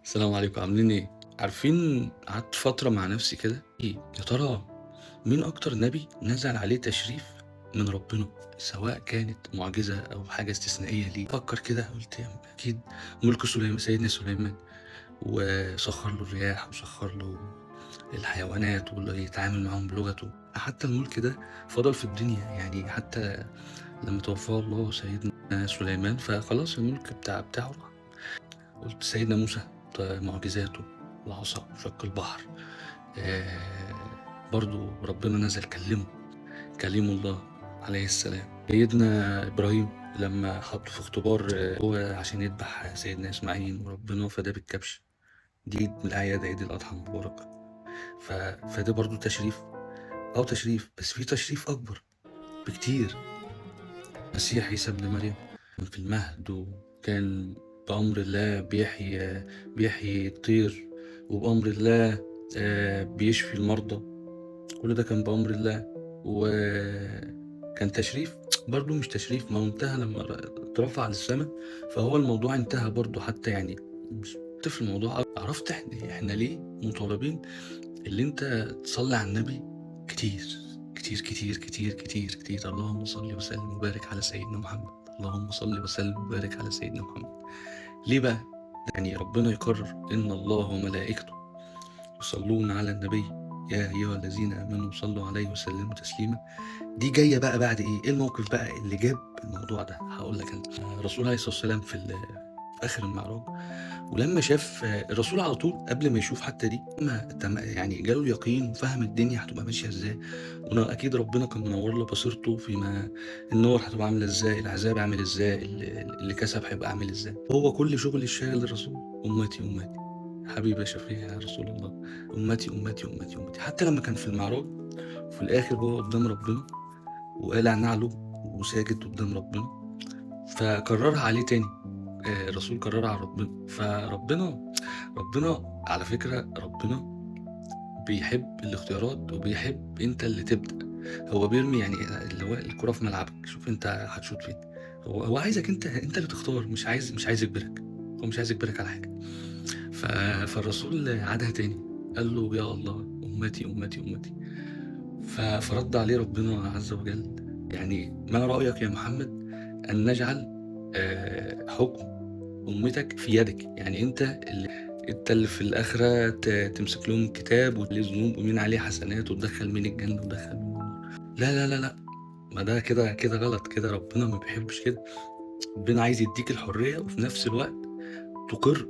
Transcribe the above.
السلام عليكم، عاملين إيه؟ عارفين قعدت فترة مع نفسي كده، يا ترى مين أكتر نبي نزل عليه تشريف من ربنا؟ سواء كانت معجزة أو حاجة استثنائية ليه. فكر كده، قلت أكيد ملك سيدنا سليمان، وسخر له الرياح وسخر له الحيوانات واللي يتعامل معاهم بلغته. حتى الملك ده فضل في الدنيا، يعني حتى لما توفاه الله سيدنا سليمان فخلاص الملك بتاعه راح. قلت سيدنا موسى، معجزاته، العصا وشق البحر، برضو ربنا نزل كلم الله عليه السلام. سيدنا إبراهيم لما حطه في اختبار، هو عشان يذبح سيدنا إسماعيل وربنا فداه بالكبش. دي من الأعياد، عيد الأضحى المبارك. فده برضو تشريف، أو تشريف، بس في تشريف أكبر بكتير. مسيح عيسى ابن مريم كان في المهد، وكان بأمر الله بيحيي الطير، وبأمر الله بيشفي المرضى. كل ده كان بأمر الله، وكان تشريف. برضو مش تشريف، ما هو انتهى لما اترفع للسماء، فهو الموضوع انتهى برضو. حتى يعني مش في الموضوع. عرفت احنا ليه مطالبين اللي انت تصلي على النبي كتير كتير كتير كتير كتير كتير. اللهم صل وسلم وبارك على سيدنا محمد. اللهم صل وسلم وبارك على سيدنا محمد. ليه بقى؟ يعني ربنا يقرر ان الله وملائكته يصلون على النبي، يا ايها الذين امنوا صلوا عليه وسلموا تسليما. دي جايه بقى بعد ايه الموقف بقى اللي جاب الموضوع ده؟ هقول لك انا. الرسول عليه الصلاه والسلام في اخر المعراج، ولما شاف الرسول على طول قبل ما يشوف حتى دي، ما يعني جاله اليقين وفهم الدنيا هتبقى ماشيه ازاي. وانا اكيد ربنا كان منور له بصيرته فيما النار هتبقى عامله ازاي، العذاب عامل ازاي، اللي كسب هيبقى عامل ازاي. هو كل شغل الشاغل الرسول امتي امتي، حبيبي يا شفيع يا رسول الله، امتي امتي امتي امتي. حتى لما كان في المعراج وفي الاخر هو قدام ربنا وقالع نعله وساجد قدام ربنا، فكررها عليه تاني. الرسول كررها على ربنا. ربنا على فكرة، ربنا بيحب الاختيارات وبيحب انت اللي تبدأ. هو بيرمي يعني اللي هو الكرة في ملعبك، شوف انت هتشوط فين. هو عايزك انت اللي تختار، مش عايز يجبرك. هو مش عايز يجبرك على حاجة. فالرسول عادها تاني، قال له يا الله أمتي أمتي أمتي. فرد عليه ربنا عز وجل، يعني ما رأيك يا محمد أن نجعل حكم أمتك في يدك؟ يعني انت اللي في الآخرة تمسك لهم كتاب وتلي ذنوب ومين عليه حسنات وتدخل مين الجنة وتدخل مين النار. لا لا لا لا، ما ده كده غلط، كده ربنا ما بيحبش كده. ربنا عايز يديك الحرية وفي نفس الوقت تقر